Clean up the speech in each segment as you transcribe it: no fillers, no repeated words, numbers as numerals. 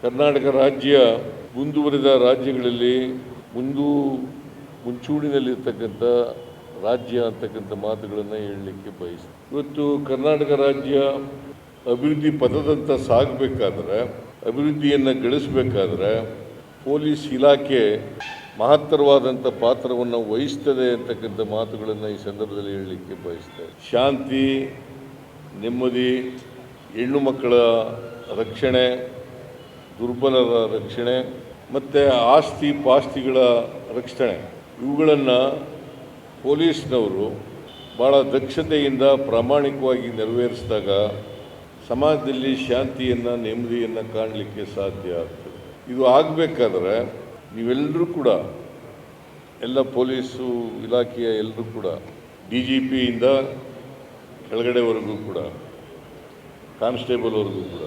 ಕರ್ನಾಟಕ ರಾಜ್ಯ ಮುಂದುವರಿದ ರಾಜ್ಯಗಳಲ್ಲಿ ಮುಂಚೂಣಿನಲ್ಲಿರ್ತಕ್ಕಂಥ ರಾಜ್ಯ ಅಂತಕ್ಕಂಥ ಮಾತುಗಳನ್ನು ಹೇಳಲಿಕ್ಕೆ ಬಯಸ್ತೀನಿ. ಇವತ್ತು ಕರ್ನಾಟಕ ರಾಜ್ಯ ಅಭಿವೃದ್ಧಿ ಪಥದಂತ ಸಾಗಬೇಕಾದ್ರೆ, ಅಭಿವೃದ್ಧಿಯನ್ನು ಗಳಿಸಬೇಕಾದ್ರೆ ಪೊಲೀಸ್ ಇಲಾಖೆ ಮಹತ್ತರವಾದಂಥ ಪಾತ್ರವನ್ನು ವಹಿಸ್ತದೆ ಅಂತಕ್ಕಂಥ ಮಾತುಗಳನ್ನು ಈ ಸಂದರ್ಭದಲ್ಲಿ ಹೇಳಲಿಕ್ಕೆ ಬಯಸ್ತೇನೆ. ಶಾಂತಿ, ನೆಮ್ಮದಿ, ಹೆಣ್ಣು ಮಕ್ಕಳ ರಕ್ಷಣೆ, ದುರ್ಬಲರ ರಕ್ಷಣೆ ಮತ್ತು ಆಸ್ತಿ ಪಾಸ್ತಿಗಳ ರಕ್ಷಣೆ, ಇವುಗಳನ್ನು ಪೊಲೀಸ್ನವರು ಭಾಳ ದಕ್ಷತೆಯಿಂದ ಪ್ರಾಮಾಣಿಕವಾಗಿ ನೆರವೇರಿಸಿದಾಗ ಸಮಾಜದಲ್ಲಿ ಶಾಂತಿಯನ್ನು, ನೆಮ್ಮದಿಯನ್ನು ಕಾಣಲಿಕ್ಕೆ ಸಾಧ್ಯ ಆಗ್ತದೆ. ಇದು ಆಗಬೇಕಾದ್ರೆ ನೀವೆಲ್ಲರೂ ಕೂಡ, ಎಲ್ಲ ಪೊಲೀಸು ಇಲಾಖೆಯ ಎಲ್ಲರೂ ಕೂಡ, DGPಯಿಂದ ಕೆಳಗಡೆವರೆಗೂ ಕೂಡ, ಕಾನ್ಸ್ಟೇಬಲ್ವರೆಗೂ ಕೂಡ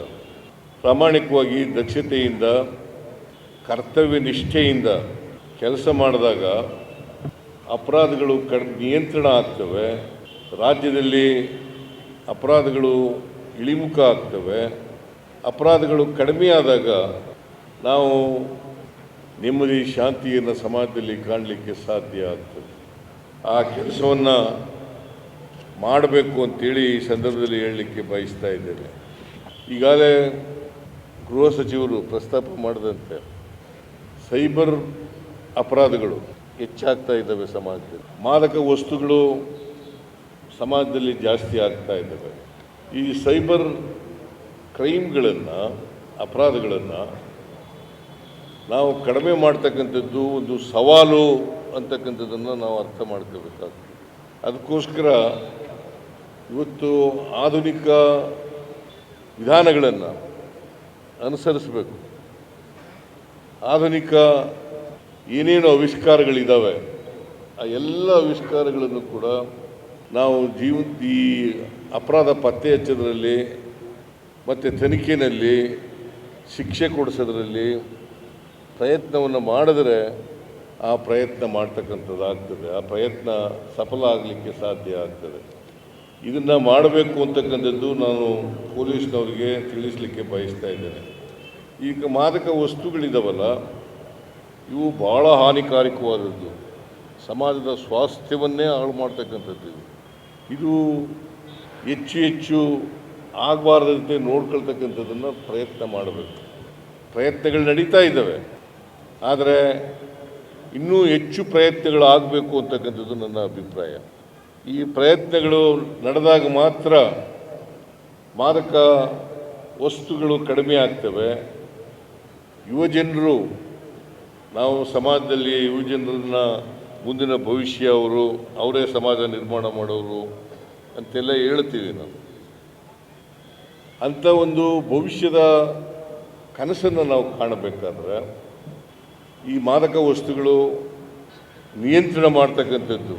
ಪ್ರಾಮಾಣಿಕವಾಗಿ ದಕ್ಷತೆಯಿಂದ, ಕರ್ತವ್ಯ ನಿಷ್ಠೆಯಿಂದ ಕೆಲಸ ಮಾಡಿದಾಗ ಅಪರಾಧಗಳು ನಿಯಂತ್ರಣ ಆಗ್ತವೆ, ರಾಜ್ಯದಲ್ಲಿ ಅಪರಾಧಗಳು ಇಳಿಮುಖ ಆಗ್ತವೆ. ಅಪರಾಧಗಳು ಕಡಿಮೆ ಆದಾಗ ನಾವು ನೆಮ್ಮದಿ, ಶಾಂತಿಯನ್ನು ಸಮಾಜದಲ್ಲಿ ಕಾಣಲಿಕ್ಕೆ ಸಾಧ್ಯ ಆಗ್ತದೆ. ಆ ಕೆಲಸವನ್ನು ಮಾಡಬೇಕು ಅಂತೇಳಿ ಈ ಸಂದರ್ಭದಲ್ಲಿ ಹೇಳಲಿಕ್ಕೆ ಬಯಸ್ತಾ ಇದ್ದೇನೆ. ಈಗಾಗಲೇ ಗೃಹ ಸಚಿವರು ಪ್ರಸ್ತಾಪ ಮಾಡಿದಂತೆ ಸೈಬರ್ ಅಪರಾಧಗಳು ಹೆಚ್ಚಾಗ್ತಾ ಇದ್ದಾವೆ ಸಮಾಜದಲ್ಲಿ. ಮಾದಕ ವಸ್ತುಗಳು ಸಮಾಜದಲ್ಲಿ ಜಾಸ್ತಿ ಆಗ್ತಾ ಇದ್ದಾವೆ. ಈ ಸೈಬರ್ ಕ್ರೈಮ್ಗಳನ್ನು, ಅಪರಾಧಗಳನ್ನು ನಾವು ಕಡಿಮೆ ಮಾಡ್ತಕ್ಕಂಥದ್ದು ಒಂದು ಸವಾಲು ಅಂತಕ್ಕಂಥದ್ದನ್ನು ನಾವು ಅರ್ಥ ಮಾಡ್ಕೋಬೇಕಾಗ್ತದೆ. ಅದಕ್ಕೋಸ್ಕರ ಇವತ್ತು ಆಧುನಿಕ ವಿಧಾನಗಳನ್ನು ಅನುಸರಿಸಬೇಕು. ಆಧುನಿಕ ಏನೇನು ಆವಿಷ್ಕಾರಗಳಿದ್ದಾವೆ ಆ ಎಲ್ಲ ಆವಿಷ್ಕಾರಗಳನ್ನು ಕೂಡ ನಾವು ಈ ಅಪರಾಧ ಪತ್ತೆ ಹಚ್ಚೋದ್ರಲ್ಲಿ ಮತ್ತು ತನಿಖೆಯಲ್ಲಿ, ಶಿಕ್ಷೆ ಕೊಡಿಸೋದ್ರಲ್ಲಿ ಪ್ರಯತ್ನವನ್ನು ಮಾಡಿದ್ರೆ ಆ ಪ್ರಯತ್ನ ಮಾಡ್ತಕ್ಕಂಥದ್ದಾಗ್ತದೆ. ಆ ಪ್ರಯತ್ನ ಸಫಲ ಆಗಲಿಕ್ಕೆ ಸಾಧ್ಯ ಆಗ್ತದೆ. ಇದನ್ನು ಮಾಡಬೇಕು ಅಂತಕ್ಕಂಥದ್ದು ನಾನು ಪೊಲೀಸ್ನವರಿಗೆ ತಿಳಿಸಲಿಕ್ಕೆ ಬಯಸ್ತಾ ಇದ್ದೇನೆ. ಈಗ ಮಾದಕ ವಸ್ತುಗಳಿದ್ದಾವಲ್ಲ, ಇವು ಭಾಳ ಹಾನಿಕಾರಕವಾದದ್ದು, ಸಮಾಜದ ಸ್ವಾಸ್ಥ್ಯವನ್ನೇ ಹಾಳು ಮಾಡ್ತಕ್ಕಂಥದ್ದು. ಇದು ಹೆಚ್ಚು ಆಗಬಾರ್ದಂತೆ ನೋಡ್ಕೊಳ್ತಕ್ಕಂಥದ್ದನ್ನು ಪ್ರಯತ್ನ ಮಾಡಬೇಕು. ಪ್ರಯತ್ನಗಳು ನಡೀತಾ ಇದ್ದಾವೆ, ಆದರೆ ಇನ್ನೂ ಹೆಚ್ಚು ಪ್ರಯತ್ನಗಳು ಆಗಬೇಕು ಅಂತಕ್ಕಂಥದ್ದು ನನ್ನ ಅಭಿಪ್ರಾಯ. ಈ ಪ್ರಯತ್ನಗಳು ನಡೆದಾಗ ಮಾತ್ರ ಮಾದಕ ವಸ್ತುಗಳು ಕಡಿಮೆ ಆಗ್ತವೆ. ಯುವಜನರು, ನಾವು ಸಮಾಜದಲ್ಲಿ ಯುವಜನರನ್ನ ಮುಂದಿನ ಭವಿಷ್ಯ ಅವರೇ ಸಮಾಜ ನಿರ್ಮಾಣ ಮಾಡೋರು ಅಂತೆಲ್ಲ ಹೇಳ್ತೀವಿ ನಾವು. ಅಂಥ ಒಂದು ಭವಿಷ್ಯದ ಕನಸನ್ನು ನಾವು ಕಾಣಬೇಕಾದ್ರೆ ಈ ಮಾದಕ ವಸ್ತುಗಳು ನಿಯಂತ್ರಣ ಮಾಡ್ತಕ್ಕಂಥದ್ದು